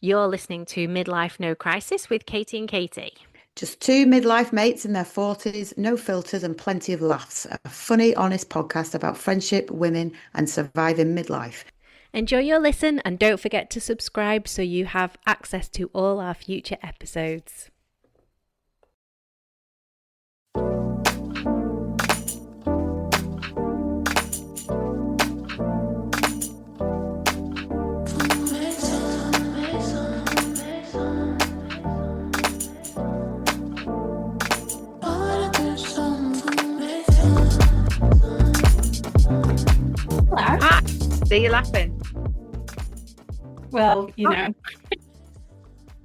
You're listening to Midlife No Crisis with Katy and Katie. Just two midlife mates in their 40s, no filters and plenty of laughs. A funny, honest podcast about friendship, women, and surviving midlife. Enjoy your listen and don't forget to subscribe so you have access to all our future episodes. Are you laughing? Well, you know.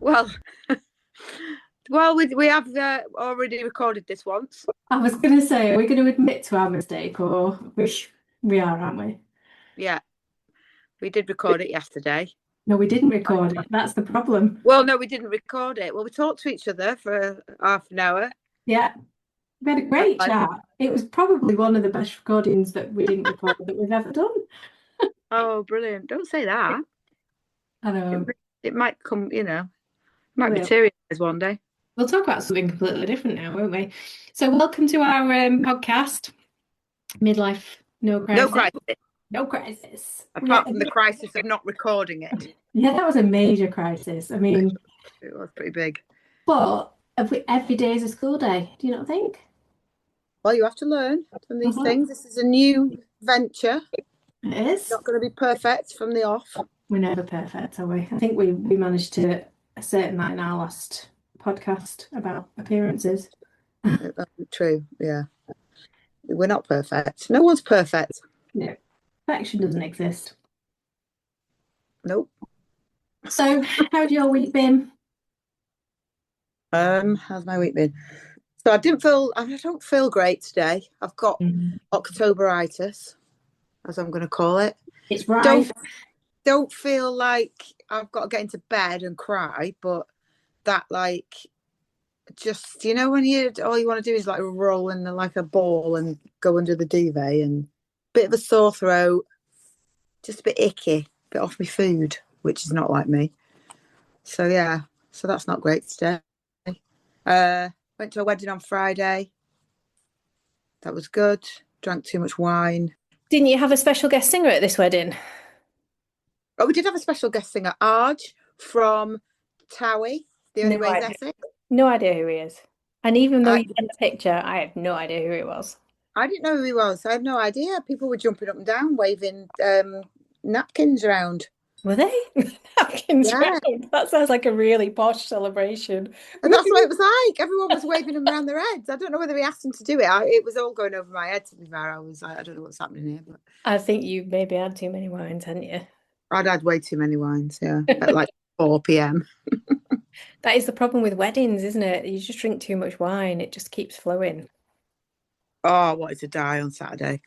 Well, we have already recorded this once. I was going to say, are we going to admit to our mistake, or which we are, aren't we? Yeah, we did record it yesterday. No, we didn't record it. That's the problem. Well, no, we didn't record it. Well, we talked to each other for half an hour. Yeah, we had a great chat. It was probably one of the best recordings that we didn't record that we've ever done. Oh, brilliant. Don't say that. I know. It might come, might materialise one day. We'll talk about something completely different now, won't we? So welcome to our podcast, Midlife No Crisis. No crisis. No crisis. Apart from the crisis of not recording it. Yeah, that was a major crisis. I mean... It was pretty big. But every day is a school day, do you not think? Well, you have to learn from these things. This is a new venture. It is. It's not going to be perfect from the off. We're never perfect, are we? I think we managed to ascertain that in our last podcast about appearances. True, yeah. We're not perfect. No one's perfect. No, perfection doesn't exist. Nope. So, how's your week been? How's my week been? So I don't feel great today. I've got Octoberitis, as I'm going to call it. It's right. Don't feel like I've got to get into bed and cry, but that just when all you want to do is roll in like a ball and go under the duvet, and bit of a sore throat, just a bit icky, a bit off my food, which is not like me. So yeah, so that's not great today. Went to a wedding on Friday. That was good. Drank too much wine. Didn't you have a special guest singer at this wedding? Oh, we did have a special guest singer, Arj from Towie, The Only Way is Essex. No idea who he is. And even though you sent the picture, I had no idea who he was. I didn't know who he was. I had no idea. People were jumping up and down, waving napkins around. Were they? Napkins Yeah. around? That sounds like a really posh celebration. And that's what it was like. Everyone was waving them around their heads. I don't know whether he asked them to do it. It was all going over my head, to be fair. I was like, I don't know what's happening here. But I think you maybe had too many wines, hadn't you? I'd had way too many wines, yeah, at like 4 p.m. That is the problem with weddings, isn't it? You just drink too much wine, it just keeps flowing. Oh, I wanted to die on Saturday.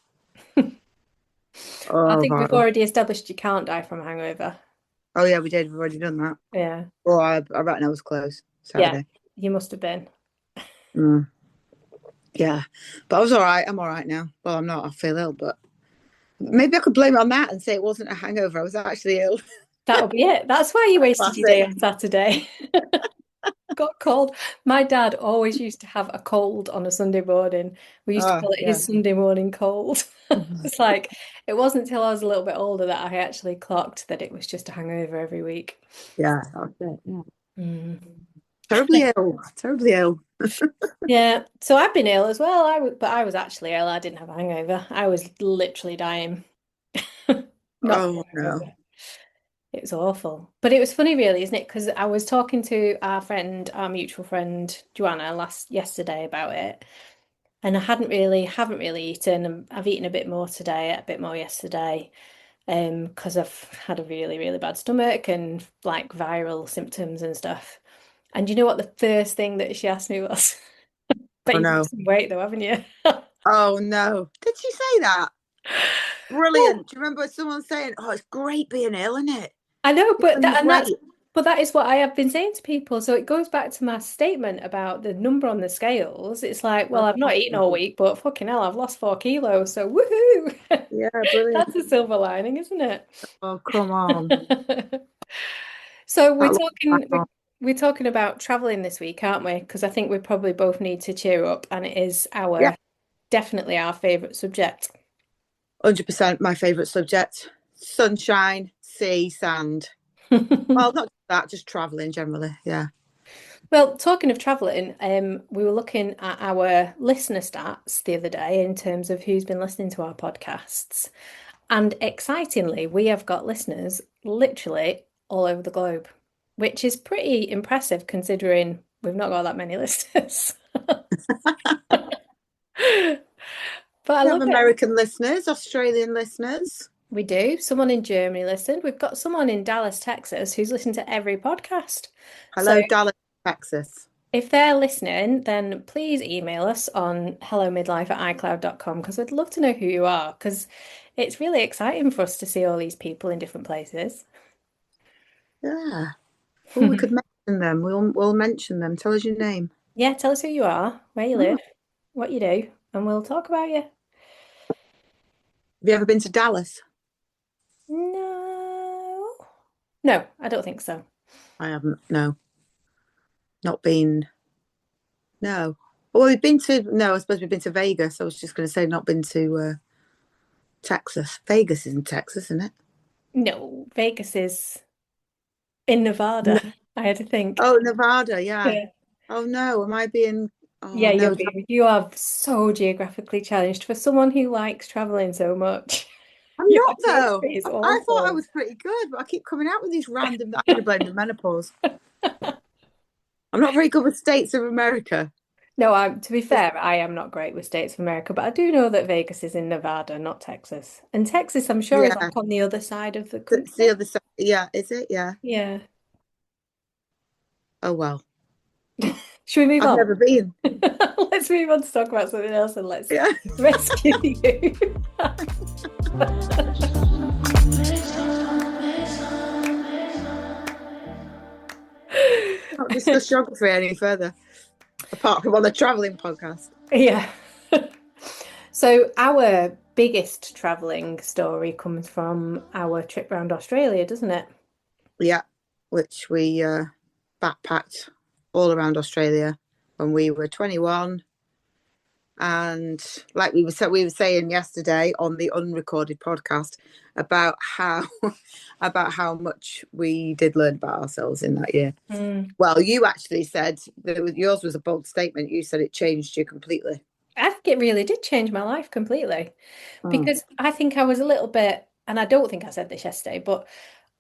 I think we've already established you can't die from a hangover. Oh, yeah, we did. We've already done that. Yeah. Oh, I reckon I was close Saturday. Yeah, you must have been. Yeah, but I was all right. I'm all right now. Well, I'm not. I feel ill, but maybe I could blame it on that and say it wasn't a hangover. I was actually ill. That'll be it. That's why you wasted your day on Saturday. Got cold. My dad always used to have a cold on a Sunday morning. We used to call it his Sunday morning cold. It's like, it wasn't until I was a little bit older that I actually clocked that it was just a hangover every week. Yeah, that's it. Yeah. Terribly ill. Yeah, so I've been ill as well. But I was actually ill. I didn't have a hangover. I was literally dying. No. It was awful. But it was funny, really, isn't it? Because I was talking to our mutual friend, Joanna, yesterday about it. And I haven't really eaten. I've eaten a bit more today, a bit more yesterday, because I've had a really, really bad stomach and viral symptoms and stuff. And you know what the first thing that she asked me was? But you've lost some weight though, haven't you? Oh no. Did she say that? Brilliant. Do you remember someone saying, "Oh, it's great being ill, isn't it?" I know, but that is what I have been saying to people. So it goes back to my statement about the number on the scales. It's like, well, I've not eaten all week, but fucking hell, I've lost 4 kilos. So woohoo! Yeah, brilliant. That's a silver lining, isn't it? Oh, come on. So That looks back on. we're talking about traveling this week, aren't we? Because I think we probably both need to cheer up, and it is Yeah, our definitely our favorite subject. 100% my favourite subject. Sunshine, sea, sand. Well, not that, just travelling generally. Yeah. Well, talking of traveling, we were looking at our listener stats the other day in terms of who's been listening to our podcasts. And excitingly, we have got listeners literally all over the globe, which is pretty impressive considering we've not got that many listeners. But I We have love it. American listeners, Australian listeners. We do. Someone in Germany listened. We've got someone in Dallas, Texas, who's listened to every podcast. So Hello, Dallas, Texas. if they're listening, then please email us on hellomidlife@icloud.com because I'd love to know who you are because it's really exciting for us to see all these people in different places. Yeah. Oh, we could mention them. We'll mention them. Tell us your name. Yeah, tell us who you are, where you live, what you do, and we'll talk about you. Have you ever been to Dallas? No. No, I don't think so. I haven't. No. Not been. No. Well, we've been to. No, I suppose we've been to Vegas. I was just going to say not been to Texas. Vegas is in Texas, isn't it? No, Vegas is in No. Nevada. I had to think. Oh, Nevada. Yeah. Yeah. Oh no. Am I being? Oh Yeah, no. you are so geographically challenged for someone who likes traveling so much. I'm Your not though. geography is I thought I awful. was pretty good, but I keep coming out with these random. I could have blamed the menopause. I'm not very good with states of America. No, to be fair, I am not great with states of America, but I do know that Vegas is in Nevada, not Texas. And Texas, I'm sure, is Yeah, like on the other side of the it's the country. other side. Yeah, is it? Yeah. Yeah. Oh well. Should we move I've on? never been. Let's move on to talk about something else and let's Yeah. rescue you. Not discuss geography any further, apart from on the travelling podcast. Yeah. So our biggest traveling story comes from our trip around Australia, doesn't it? Yeah, which we backpacked all around Australia when we were 21. And like we were saying yesterday on the unrecorded podcast about how about how much we did learn about ourselves in that year. Well, you actually said that yours was a bold statement. You said it changed you completely. I think it really did change my life completely because I think I was a little bit, and I don't think I said this yesterday, but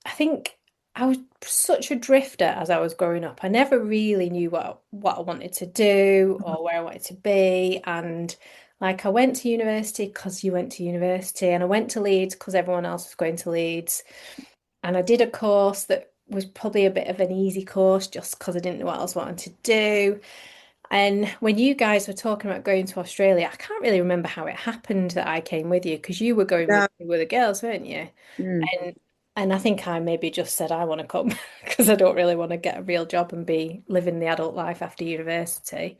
I think I was such a drifter as I was growing up. I never really knew what I wanted to do or where I wanted to be. And like I went to university because you went to university, and I went to Leeds because everyone else was going to Leeds. And I did a course that was probably a bit of an easy course just because I didn't know what else I wanted to do. And when you guys were talking about going to Australia, I can't really remember how it happened that I came with you because you were going Yeah. with the girls, weren't you? Mm. And I think I maybe just said I want to come because I don't really want to get a real job and be living the adult life after university.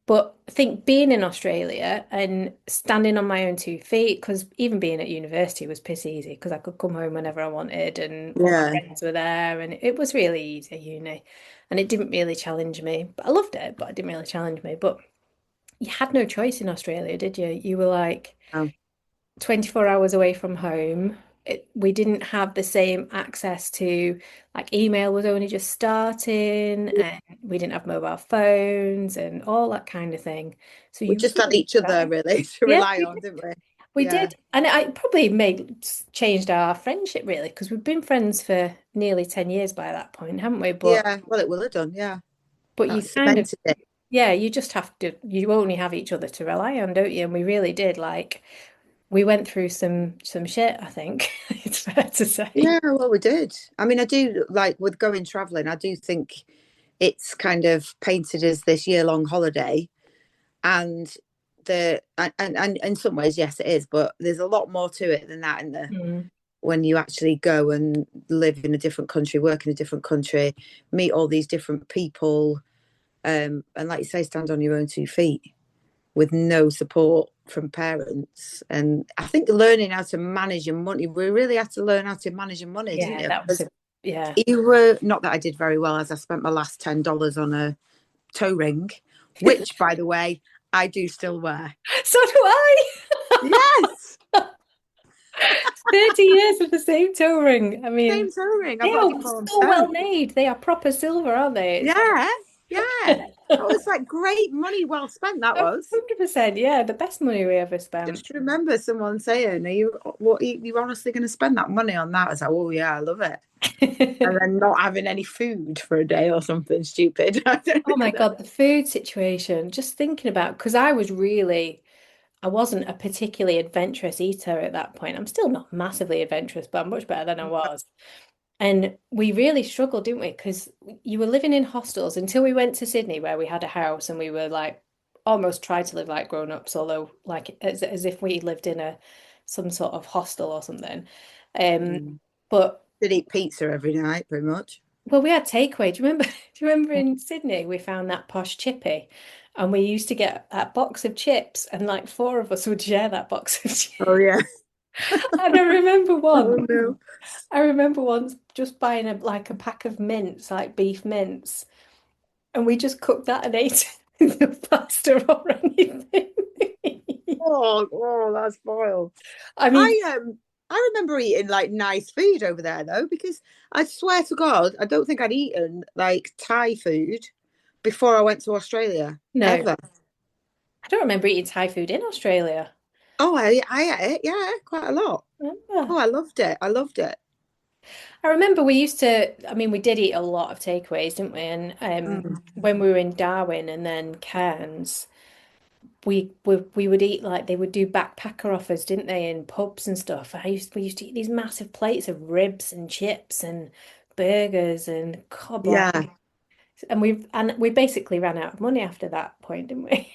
But I think being in Australia and standing on my own 2 feet, because even being at university was piss easy because I could come home whenever I wanted and all my Yeah. friends were there and it was really easy uni. And it didn't really challenge me. But I loved it, but it didn't really challenge me. But you had no choice in Australia, did you? You were like Um, 24 hours away from home. We didn't have the same access to like email was only just starting and we didn't have mobile phones and all that kind of thing. So we you just had really each other really to yeah, rely on, didn't we? we Yeah. did. And it probably changed our friendship really because we've been friends for nearly 10 years by that point, haven't we? Yeah. Well, it will have done. Yeah. But you That's kind of cemented it. yeah, you just have to you only have each other to rely on, don't you? And we really did like we went through some shit, I think it's fair to say. Yeah, well, we did. I mean, I do like with going traveling, I do think it's kind of painted as this year-long holiday. And and in some ways, yes, it is, but there's a lot more to it than that in the when you actually go and live in a different country, work in a different country, meet all these different people, and like you say, stand on your own 2 feet with no support from parents. And I think learning how to manage your money, we really had to learn how to manage your money, didn't Yeah, you? that was Because Yeah. You were, not that I did very well, as I spent my last $10 on a toe ring, which, by the way, I do still wear. So do I. Yes, 30 years of the same toe ring. I same mean, toe ring. they I've got a are diplomat on so well toe. made. They are proper silver, aren't they? It's Yeah, yeah. like That was like great money well spent. That was. 100%. Yeah, the best money we ever spent. Just remember someone saying, "Are you honestly going to spend that money on that?" I was like, "Oh yeah, I love it." And then not having any food for a day or something stupid. I don't Oh my know. God, the food situation, just thinking about, because I wasn't a particularly adventurous eater at that point. I'm still not massively adventurous, but I'm much better than I was. And we really struggled, didn't we? Because you were living in hostels until we went to Sydney, where we had a house and we were like almost tried to live like grown-ups, although like as if we lived in a some sort of hostel or something. Um, Mm. but Did eat pizza every night, pretty much. well, we had takeaway. Do you remember? Do you remember in Sydney we found that posh chippy, and we used to get that box of chips, and like four of us would share that box of chips. Oh yeah. And Oh no. I remember once just buying a pack of mints, like beef mints, and we just cooked that and ate it with the pasta or anything. Oh, that's spoiled. I mean, I remember eating like nice food over there though, because I swear to God, I don't think I'd eaten like Thai food before I went to Australia no, ever. I don't remember eating Thai food in Australia. Oh, I ate it, yeah, quite a lot. Remember? Oh, I loved it. I loved it. I remember we used to, I mean, we did eat a lot of takeaways, didn't we? And Mm. when we were in Darwin and then Cairns, we would eat like they would do backpacker offers, didn't they, in pubs and stuff. We used to eat these massive plates of ribs and chips and burgers and God, like, Yeah. and we basically ran out of money after that point, didn't we?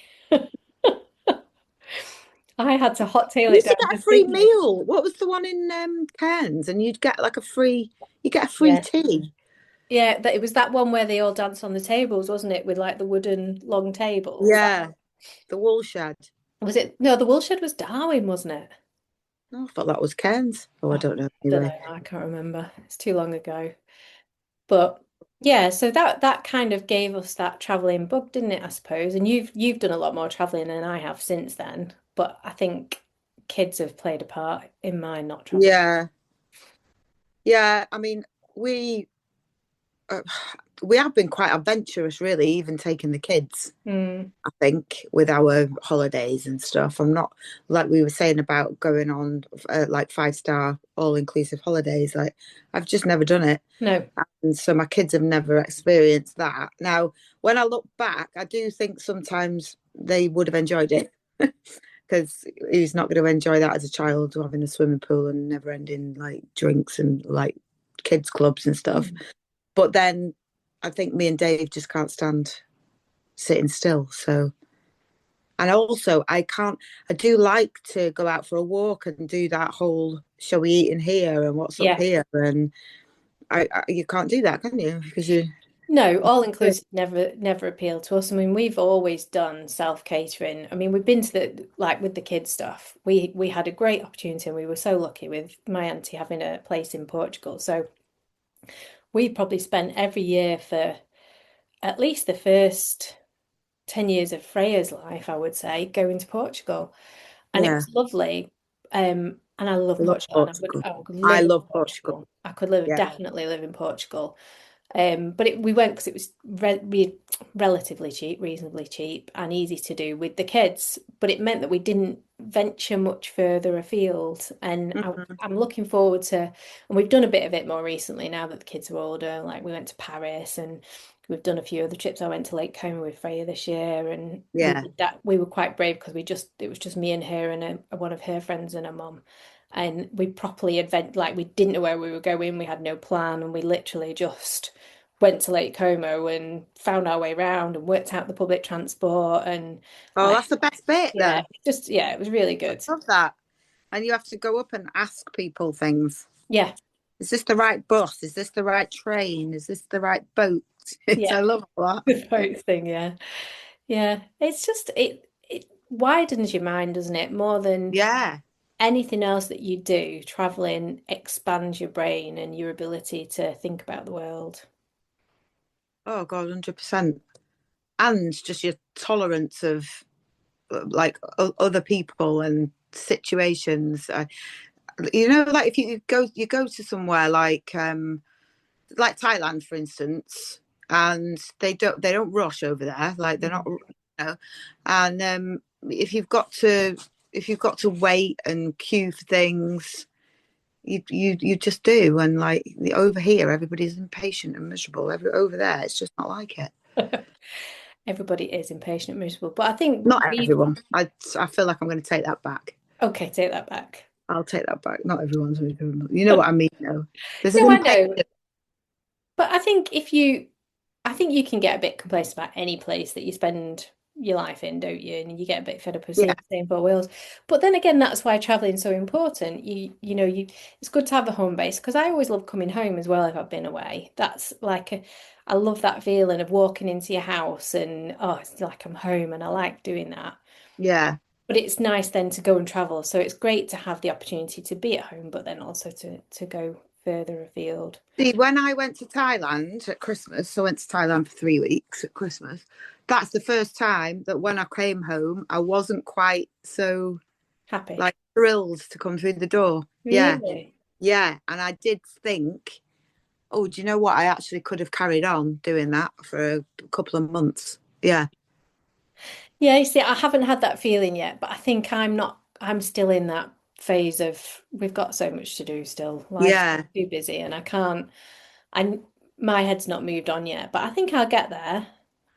I had to hot tail You it used to down get to a free Sydney. meal. What was the one in Cairns? And you'd get like you get a free Yeah. tea. Yeah, that it was that one where they all danced on the tables, wasn't it? With like the wooden long tables. Yeah, the woolshed. Was it? No, the woolshed was Darwin, wasn't it? Oh, I thought that was Cairns. Oh, I Oh, don't know. don't Anyway. know. I can't remember. It's too long ago. But yeah, so that kind of gave us that traveling bug, didn't it, I suppose? And you've done a lot more traveling than I have since then. But I think kids have played a part in my not traveling. Yeah, yeah. I mean, we uh, we have been quite adventurous, really, even taking the kids. Mm, I think with our holidays and stuff. I'm not like we were saying about going on like 5-star all inclusive holidays. Like I've just never done it, no. and so my kids have never experienced that. Now, when I look back, I do think sometimes they would have enjoyed it. Because he's not going to enjoy that as a child, having a swimming pool and never ending like drinks and like kids clubs and stuff. Mm. But then I think me and Dave just can't stand sitting still. So, and also I do like to go out for a walk and do that whole shall we eat in here and what's up Yeah. here. And you can't do that, can you? Because you, No, all inclusive never appealed to us. I mean, we've always done self-catering. I mean, we've been to the like with the kids stuff. We had a great opportunity and we were so lucky with my auntie having a place in Portugal. So we probably spent every year for at least the first 10 years of Freya's life, I would say, going to Portugal. And it yeah, was lovely. And I love love Portugal and Portugal. I would I live in love Portugal. Portugal. I could live Yeah. definitely live in Portugal. But we went because it was relatively cheap, reasonably cheap, and easy to do with the kids. But it meant that we didn't venture much further afield. And Mhm. I'm looking forward to, and we've done a bit of it more recently now that the kids are older. Like we went to Paris and we've done a few other trips. I went to Lake Como with Freya this year, and we Yeah. did that. We were quite brave because it was just me and her and one of her friends and her mum. And we properly like we didn't know where we were going. We had no plan, and we literally just went to Lake Como and found our way around and worked out the public transport and Oh, like that's the best bit yeah, then. just yeah, it was really good. Love that. And you have to go up and ask people things. Yeah, Is this the right bus? Is this the right train? Is this the right boat? yeah, I love that. the boat thing, yeah. Yeah. It's just it widens your mind, doesn't it? More than Yeah. anything else that you do, traveling expands your brain and your ability to think about the world. Oh God, 100%. And just your tolerance of like other people and situations. Like if you go to somewhere like Thailand, for instance, and they don't rush over there. Like they're not, and if you've got to wait and queue for things, you just do. And like over here, everybody's impatient and miserable. Over there, it's just not like it. Everybody is impatient and miserable, but I think Not everyone. I feel like I'm going to take that back. okay, take that back. I'll take that back. Not everyone's miserable. You know what I mean, though. There's an No, I know. impatience. But I think you can get a bit complacent about any place that you spend your life in, don't you? And you get a bit fed up of seeing Yeah, the same four wheels. But then again, that's why traveling's so important. It's good to have a home base because I always love coming home as well if I've been away. That's like I love that feeling of walking into your house and oh, it's like I'm home and I like doing that. yeah. But it's nice then to go and travel. So it's great to have the opportunity to be at home, but then also to go further afield. See, when I went to Thailand at Christmas, I went to Thailand for 3 weeks at Christmas. That's the first time that when I came home, I wasn't quite so Happy. like thrilled to come through the door. Yeah, Really? yeah. And I did think, oh, do you know what? I actually could have carried on doing that for a couple of months. Yeah, Yeah, you see, I haven't had that feeling yet, but I think I'm still in that phase of we've got so much to do still. Life's yeah. too busy and I my head's not moved on yet, but I think I'll get there.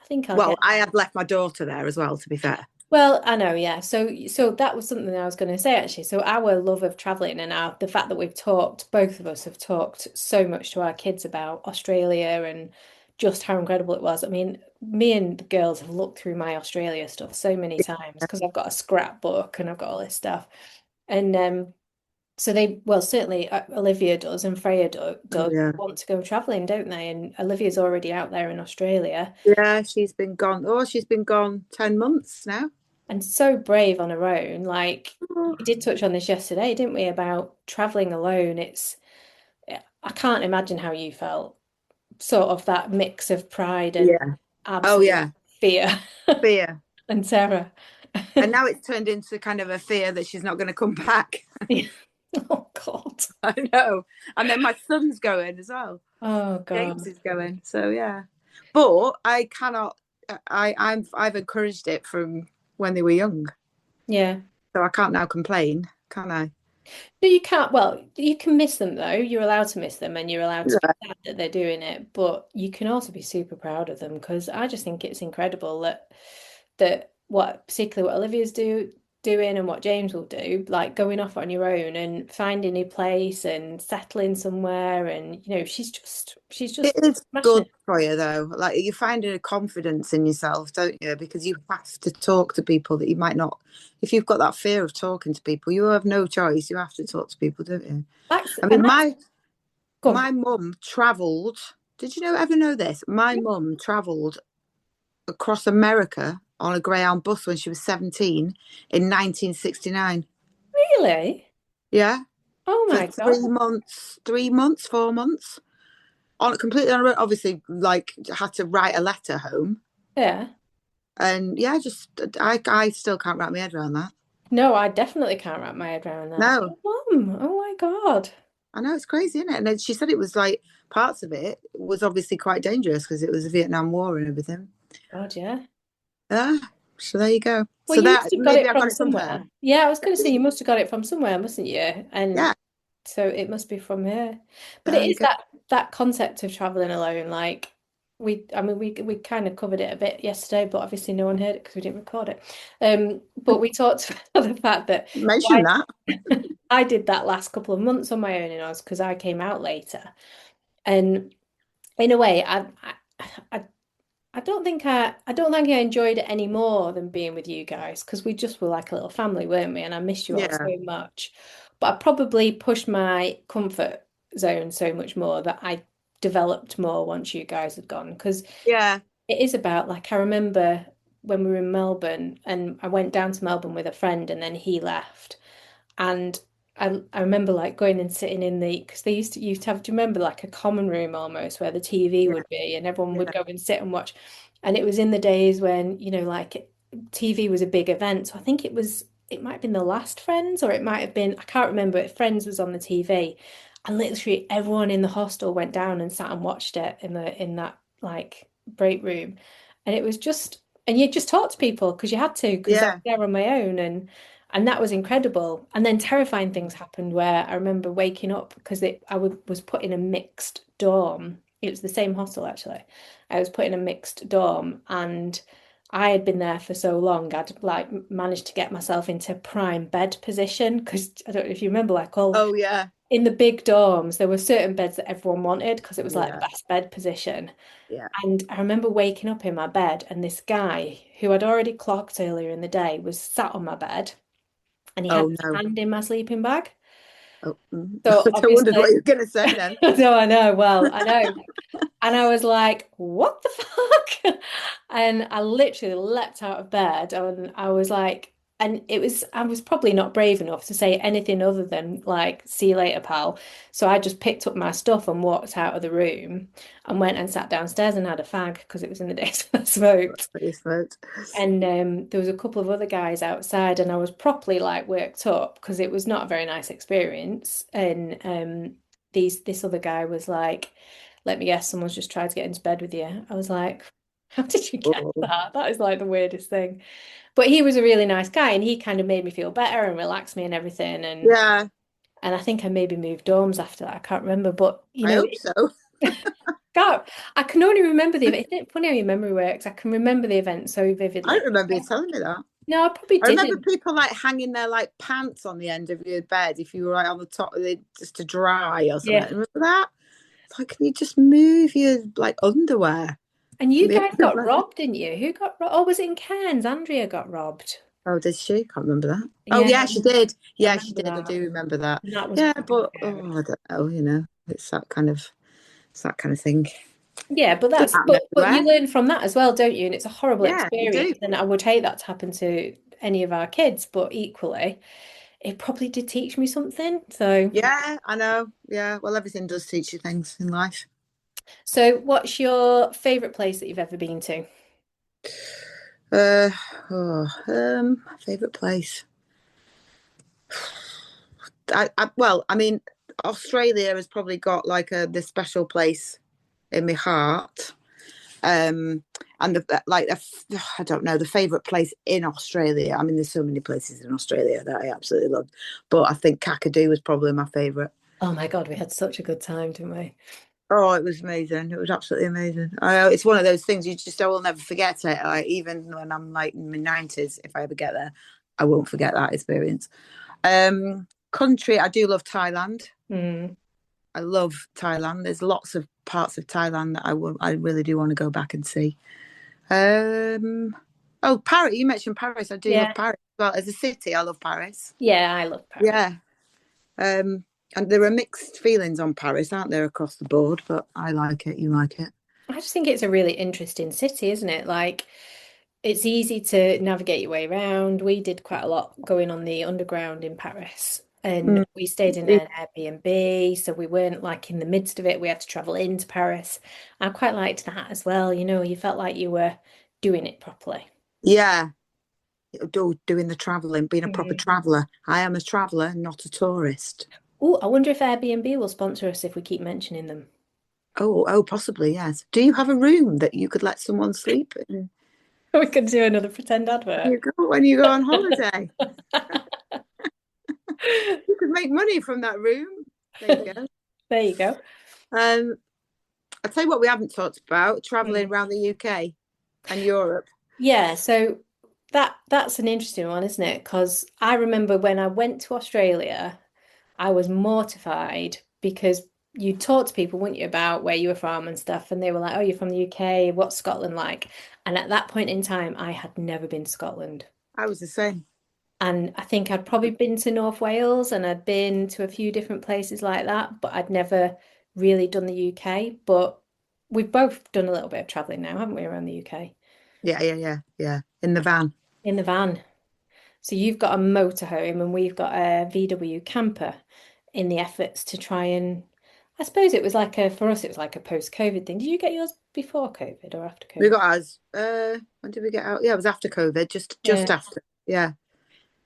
I think I'll Well, get I there. had left my daughter there as well, to be fair. Well, I know, yeah. So that was something I was going to say actually. So our love of traveling and the fact that both of us have talked so much to our kids about Australia and just how incredible it was. I mean, me and the girls have looked through my Australia stuff so many times because I've got a scrapbook and I've got all this stuff. And so well, certainly Olivia does and Freya Oh, does yeah. want to go traveling, don't they? And Olivia's already out there in Australia. Yeah, she's been gone. Oh, she's been gone 10 months now. And so brave on her own. Like Oh, we did touch on this yesterday, didn't we, about traveling alone. I can't imagine how you felt. Sort of that mix of pride and yeah. Oh, absolute yeah. fear Fear. and terror. And now it's turned into kind of a fear that she's not going to come back. Oh God. I know. And then my son's going as well. Oh James God. is going. So yeah. But I cannot I've encouraged it from when they were young. Yeah. So I can't now complain, can I? No, you can't. Well, you can miss them though. You're allowed to miss them and you're allowed to be Yeah. sad that they're doing it. But you can also be super proud of them because I just think it's incredible that what particularly what doing and what James will do, like going off on your own and finding a place and settling somewhere and she's just It is smashing good it. for you though. Like you find a confidence in yourself, don't you? Because you have to talk to people that you might not. If you've got that fear of talking to people, you have no choice. You have to talk to people, don't you? That's I and mean, that's gone. my mum travelled. Did you ever know this? My mum travelled across America on a Greyhound bus when she was 17 in 1969. Really? Yeah, Oh for my God. 3 months, 3 months, 4 months on completely on a road. Obviously, like had to write a letter home. Yeah. And yeah, just I still can't wrap my head around that. No, I definitely can't wrap my head around that. No, Oh, Mum, oh my God. I know it's crazy, isn't it? And then she said it was like parts of it was obviously quite dangerous because it was the Vietnam War and everything. God, yeah. Yeah, so there you go. Well, So you that must have got maybe it I got from it from her. somewhere. Yeah, I was going to say you must have got it from somewhere, mustn't you? And Yeah, so it must be from her. But there it you is go. that concept of traveling alone. Like I mean, we kind of covered it a bit yesterday, but obviously no one heard it because we didn't record it. But we talked about the fact that Mention why that. I did that last couple of months on my own in Oz because I came out later, and in a way, I I don't think I enjoyed it any more than being with you guys because we just were like a little family, weren't we? And I missed you all so Yeah, much. But I probably pushed my comfort zone so much more that I developed more once you guys had gone because yeah, it is about like I remember when we were in Melbourne and I went down to Melbourne with a friend and then he left. And I remember like going and sitting in the, because they used to have, do you remember like a common room almost where the TV Yeah, would be and everyone would yeah. go and sit and watch. And it was in the days when, like TV was a big event. So I think it might have been the last Friends, or it might have been, I can't remember if Friends was on the TV. And literally everyone in the hostel went down and sat and watched it in that like break room. And it was just, and you just talk to people because you had to, because I was Yeah. there on my own, and that was incredible. And then terrifying things happened where I remember waking up because was put in a mixed dorm. It was the same hostel actually. I was put in a mixed dorm, and I had been there for so long. I'd like managed to get myself into prime bed position because I don't know if you remember, like all Oh yeah. in the big dorms, there were certain beds that everyone wanted because it was like the Yeah. best bed position. Yeah. And I remember waking up in my bed, and this guy who I'd already clocked earlier in the day was sat on my bed, and he had Oh his no. hand in my sleeping bag. Oh, So I wondered what obviously, you were going to say then. no, I know, well, I know. And I was like, what the fuck? And I literally leapt out of bed and I was like, I was probably not brave enough to say anything other than like, see you later, pal. So I just picked up my stuff and walked out of the room and went and sat downstairs and had a fag because it was in the days when I smoked. What you smoked. And there was a couple of other guys outside, and I was properly like worked up because it was not a very nice experience. And this other guy was like, "Let me guess, someone's just tried to get into bed with you." I was like, "How did you get Oh. that? That is like the weirdest thing." But he was a really nice guy, and he kind of made me feel better and relaxed me and everything. Yeah, And I think I maybe moved dorms after that. I can't remember, but I hope so. God, I can only remember the event. Isn't it funny how your memory works? I can remember the event so I don't vividly. remember you telling me that. No, I probably I remember didn't. people like hanging their like pants on the end of your bed if you were right on the top of it just to dry or something. Yeah. Remember that? It's like, can you just move your like underwear And from you the guys end of got bed? robbed, didn't you? Who got robbed? Oh, was it in Cairns? Andrea got robbed. Oh, did she? Can't remember that. Oh Yeah, yeah, she did. I Yeah, she remember did. I that. do remember that. And that was Yeah, pretty but scary. I don't know, it's that kind of thing. Yeah, but Doesn't that's happen but you everywhere. learn from that as well, don't you? And it's a horrible Yeah, you do. experience. And I would hate that to happen to any of our kids, but equally, it probably did teach me something. Yeah, I know. Yeah, well, everything does teach you things in life. So what's your favorite place that you've ever been to? Uh, favorite place. Well, I mean, Australia has probably got like this special place in my heart. And I don't know the favorite place in Australia. I mean, there's so many places in Australia that I absolutely love, but I think Kakadu was probably my favorite. Oh my God, we had such a good time, didn't we? Oh, it was amazing. It was absolutely amazing. It's one of those things I will never forget it. Like, even when I'm like in my 90s, if I ever get there, I won't forget that experience. Country, I do love Thailand. Mm. I love Thailand. There's lots of parts of Thailand that I really do want to go back and see. Oh, Paris. You mentioned Paris. I do love Yeah. Paris. Well, as a city, I love Paris. Yeah, I love Paris. Yeah. And there are mixed feelings on Paris, aren't there, across the board? But I like it. You like it? I just think it's a really interesting city, isn't it? Like, it's easy to navigate your way around. We did quite a lot going on the underground in Paris, and Mm. we stayed in an Airbnb, so we weren't like in the midst of it. We had to travel into Paris. I quite liked that as well. You felt like you were doing it properly. Yeah. Doing the traveling, being a proper Mm. traveler. I am a traveler, not a tourist. Oh, I wonder if Airbnb will sponsor us if we keep mentioning them. Oh, possibly, yes. Do you have a room that you could let someone sleep in We could do another pretend advert. when you go on holiday? You could make money from that room. There you go. There you go. I'll tell you what we haven't talked about, traveling Mm. around the UK and Europe. Yeah, so that's an interesting one, isn't it? Because I remember when I went to Australia, I was mortified because you talk to people, wouldn't you, about where you were from and stuff, and they were like, "Oh, you're from the UK. What's Scotland like?" And at that point in time, I had never been to Scotland. I was the same. And I think I'd probably been to North Wales and I'd been to a few different places like that, but I'd never really done the UK. But we've both done a little bit of traveling now, haven't we, around the UK Yeah. In the van. in the van. So you've got a motorhome and we've got a VW camper in the efforts to try and, I suppose it was like for us, it was like a post-COVID thing. Did you get yours before COVID or after We COVID? got ours. When did we get out? Yeah, it was after COVID, just Yeah. after. Yeah.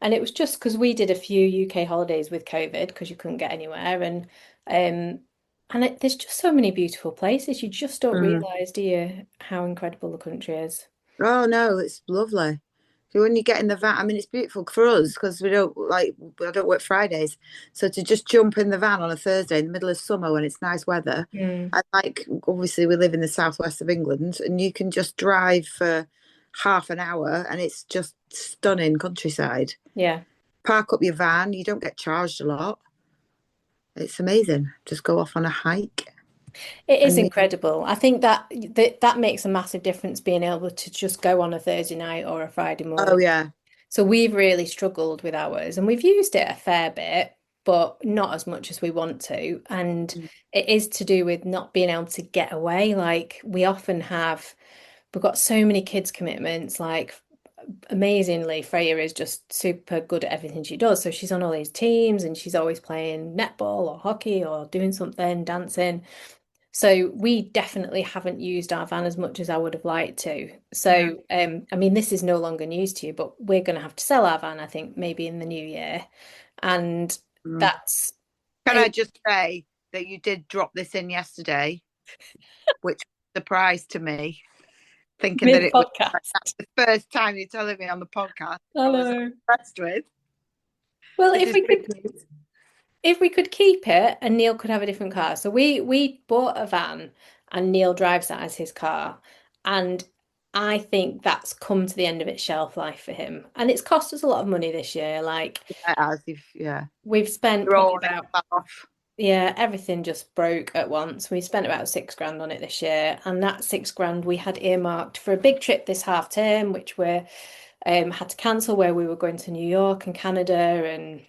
And it was just because we did a few UK holidays with COVID because you couldn't get anywhere. There's just so many beautiful places. You just don't Mm. realise, do you, how incredible the country is. Oh no, it's lovely. So when you get in the van, I mean, it's beautiful for us because I don't work Fridays. So to just jump in the van on a Thursday in the middle of summer when it's nice weather, Mm. and obviously we live in the southwest of England, and you can just drive for half an hour, and it's just stunning countryside. Yeah. Park up your van, you don't get charged a lot. It's amazing. Just go off on a hike, It is and incredible. I think that makes a massive difference being able to just go on a Thursday night or a Friday oh morning. yeah, So we've really struggled with ours and we've used it a fair bit, but not as much as we want to. And it is to do with not being able to get away. Like we've got so many kids commitments. Like amazingly, Freya is just super good at everything she does. So she's on all these teams and she's always playing netball or hockey or doing something, dancing. So we definitely haven't used our van as much as I would have liked to. yeah. So I mean, this is no longer news to you, but we're going to have to sell our van, I think, maybe in the new year. And Mm. that's Can I it, just say that you did drop this in yesterday, which was a surprise to me, thinking that mid it was like, podcast. that's the first time you're telling me on the podcast. I I was know. impressed with. Well, This is big news. if we could keep it and Neil could have a different car. So we bought a van and Neil drives that as his car. And I think that's come to the end of its shelf life for him. And it's cost us a lot of money this year. Like As if, yeah, we've spent you're probably all about, off. yeah, everything just broke at once. We spent about 6 grand on it this year. And that 6 grand we had earmarked for a big trip this half term, which we had to cancel where we were going to New York and Canada and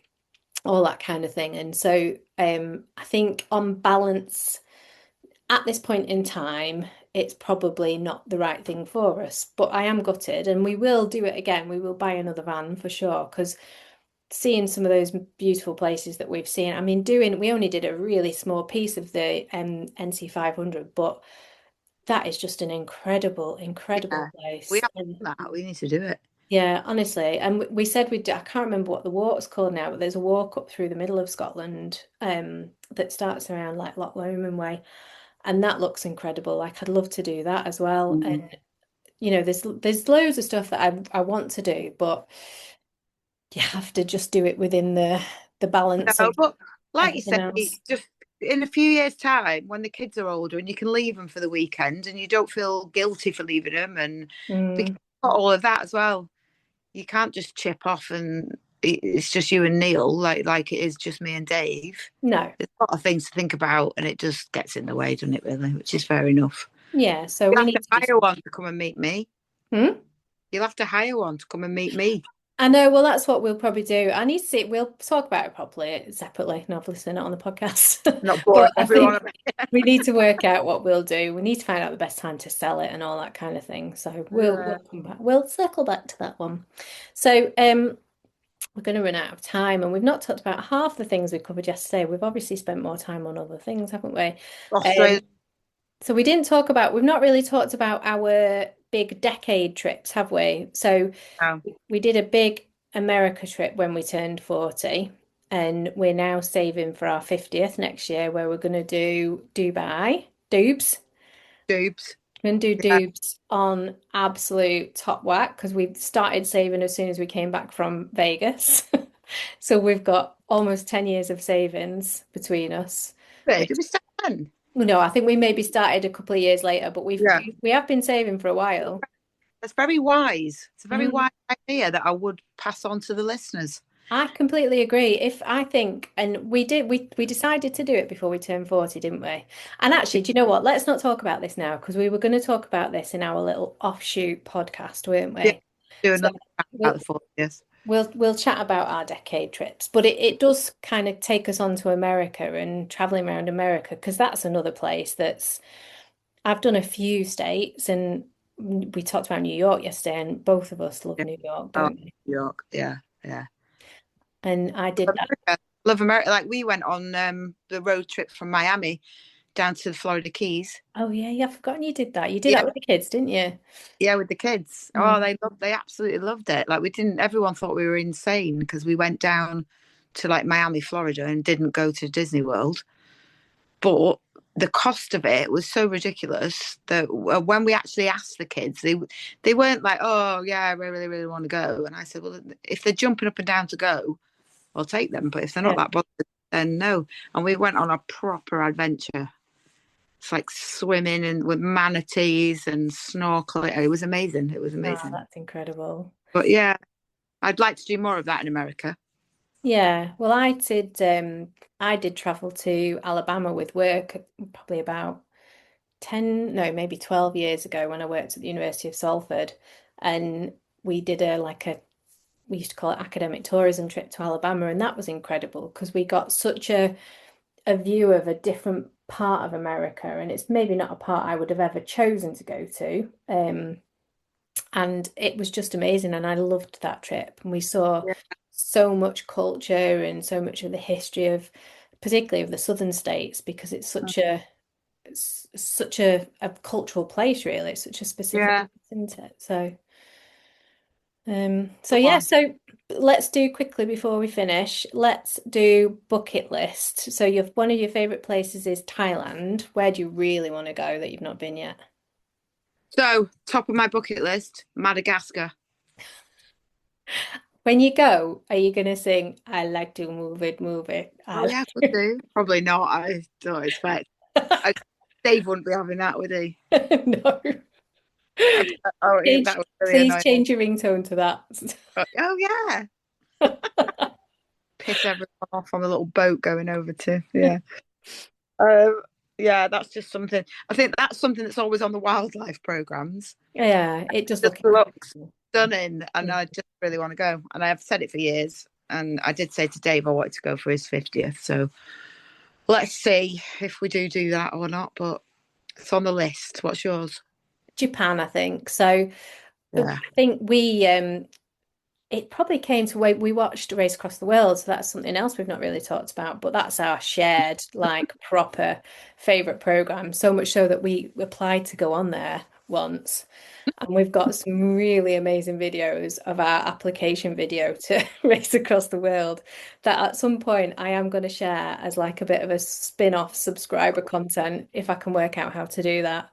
all that kind of thing. And so I think on balance, at this point in time, it's probably not the right thing for us. But I am gutted, and we will do it again. We will buy another van for sure, because seeing some of those beautiful places that we've seen. I mean, we only did a really small piece of the NC 500, but that is just an incredible, incredible Yeah, we place. have And done that. We need to do it. yeah, honestly. And we said we'd do, I can't remember what the walk's called now, but there's a walk up through the middle of Scotland that starts around like Loch Lomond way. And that looks incredible. Like I'd love to do that as well. Mm. And there's loads of stuff that I want to do, but you have to just do it within the balance No, of but like you everything say, else. just in a few years' time, when the kids are older and you can leave them for the weekend and you don't feel guilty for leaving them, and because Mm, got all of that as well, you can't just chip off and it's just you and Neil, like it is just me and Dave. no. There's a lot of things to think about, and it just gets in the way, doesn't it? Really, which is fair enough. Yeah, so You'll we have to need to do hire something. one to come and meet me. Hmm? You'll have to hire one to come and meet me. I know, well, that's what we'll probably do. I need to see, we'll talk about it properly separately, and obviously not on the podcast. Not But boring I everyone. think we need to work out what we'll do. We need to find out the best time to sell it and all that kind of thing. So we'll Yeah. come back. We'll circle back to that one. So we're going to run out of time, and we've not talked about half the things we covered yesterday. We've obviously spent more time on other things, haven't we? Australia. So we've not really talked about our big decade trips, have we? So Oh, we did a big America trip when we turned 40, and we're now saving for our 50th next year, where we're going to do Dubs. Dubes. We're going to do Yeah. Dubs on absolute top whack because we started saving as soon as we came back from Vegas. So we've got almost 10 years of savings between us, Where which, did we start then? well, no, I think we maybe started a couple of years later, but Yeah. we have been saving for a while. That's very wise. It's a very Mm. wise idea that I would pass on to the listeners. I completely agree. If I think, and we decided to do it before we turned 40, didn't we? And actually, do you know what? Let's not talk about this now because we were going to talk about this in our little offshoot podcast, weren't Yeah, we? do So another chat about we'll the 40s. we'll chat about our decade trips, but it does kind of take us on to America and traveling around America because that's another place that's I've done a few states and we talked about New York yesterday, and both of us love Yeah. New York, Oh, don't we? New York. Yeah. Yeah. And I did that. America. Love America. Like we went on the road trip from Miami down to the Florida Keys. Oh yeah, I've forgotten you did that. You did Yeah, that with the kids, didn't you? yeah, with the kids. Oh, Mm. they absolutely loved it. Like we didn't. Everyone thought we were insane because we went down to like Miami, Florida, and didn't go to Disney World. But the cost of it was so ridiculous that when we actually asked the kids, they weren't like, "Oh yeah, I really, really want to go." And I said, "Well, if they're jumping up and down to go, I'll take them. But if they're not Yeah. that bothered, then no." And we went on a proper adventure. It's like swimming and with manatees and snorkeling. It was amazing. It was Oh, amazing. that's incredible. But yeah, I'd like to do more of that in America. Yeah. Well, I did travel to Alabama with work probably about 10, no, maybe 12 years ago when I worked at the University of Salford. And we did we used to call it academic tourism trip to Alabama, and that was incredible because we got such a view of a different part of America, and it's maybe not a part I would have ever chosen to go to. And it was just amazing, and I loved that trip. And we saw Yeah. so much culture and so much of the history of, particularly of the southern states, because it's such a cultural place, really. It's such a specific Yeah. place, isn't it? So Go yeah, on. so let's do quickly before we finish. Let's do bucket list. So one of your favorite places is Thailand. Where do you really want to go that you've not been yet? So, top of my bucket list, Madagascar. When you go, are you gonna sing "I like to move it, move it"? Oh yeah, could do. Probably not. I don't expect. I, Dave wouldn't be having that, would he? No. I, oh, Change, that was really please annoying. change your ringtone to that. Oh yeah, piss everyone off on the little boat going over to. Yeah. Um, yeah, that's just something. I think that's something that's always on the wildlife programs. Yeah, it does Just look looks incredible. stunning, and Mm. I just really want to go. And I have said it for years. And I did say to Dave I wanted to go for his 50th. So let's see if we do that or not. But it's on the list. What's yours? Japan, I think. So I Yeah. think it probably came to we watched Race Across the World, so that's something else we've not really talked about, but that's our shared, like, proper favorite program. So much so that we applied to go on there once. And we've got some really amazing videos of our application video to Race Across the World that at some point I am going to share as like a bit of a spin-off subscriber content if I can work out how to do that,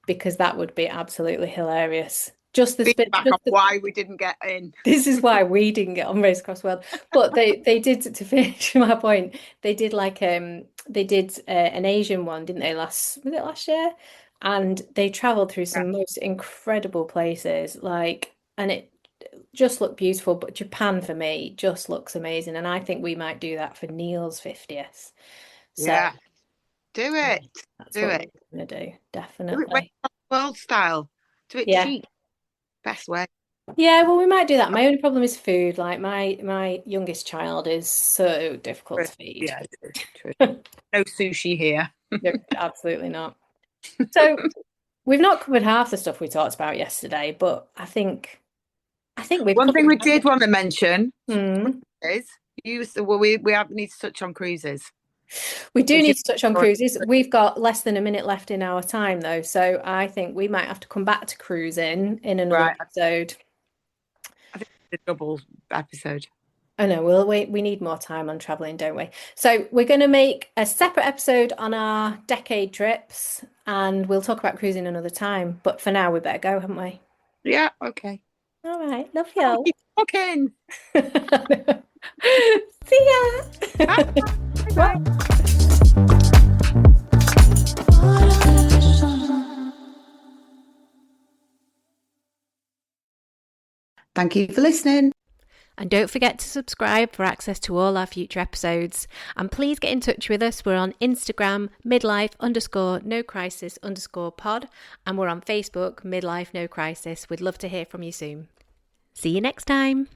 because that would be absolutely hilarious. Just the spin, Feedback on why we didn't get in. this is why we didn't get on Race Across the World. But they did, to finish my point, they did an Asian one, didn't they? Was it last year? And they traveled through Yeah. some most incredible places, like, and it just looked beautiful. But Japan for me just looks amazing, and I think we might do that for Neil's 50th. So Yeah. Do yeah, it. that's Do what it. we're gonna do, Do it Race definitely. Across the World style. Do it Yeah. cheap. Best way. Yeah, well, we might do that. My only problem is food. Like my youngest child is so difficult to feed. Yeah, true. No sushi here. No, absolutely not. So we've not covered half the stuff we talked about yesterday, but I think we've One covered. thing we did want to mention Hmm. is we have need to touch on cruises. We do Because need to touch on cruises. We've got less than a minute left in our time, though, so I think we might have to come back to cruising in another right, episode. I think it's a double episode. I know, we need more time on traveling, don't we? So we're going to make a separate episode on our decade trips, and we'll talk about cruising another time. But for now, we better go, haven't we? Yeah, okay. All right, love Oh, you. keep talking. See ya. Bye. Bye. Bye. Thank you for listening. And don't forget to subscribe for access to all our future episodes. And please get in touch with us. We're on Instagram, midlife_no_crisis_pod. And we're on Facebook, Midlife No Crisis. We'd love to hear from you soon. See you next time.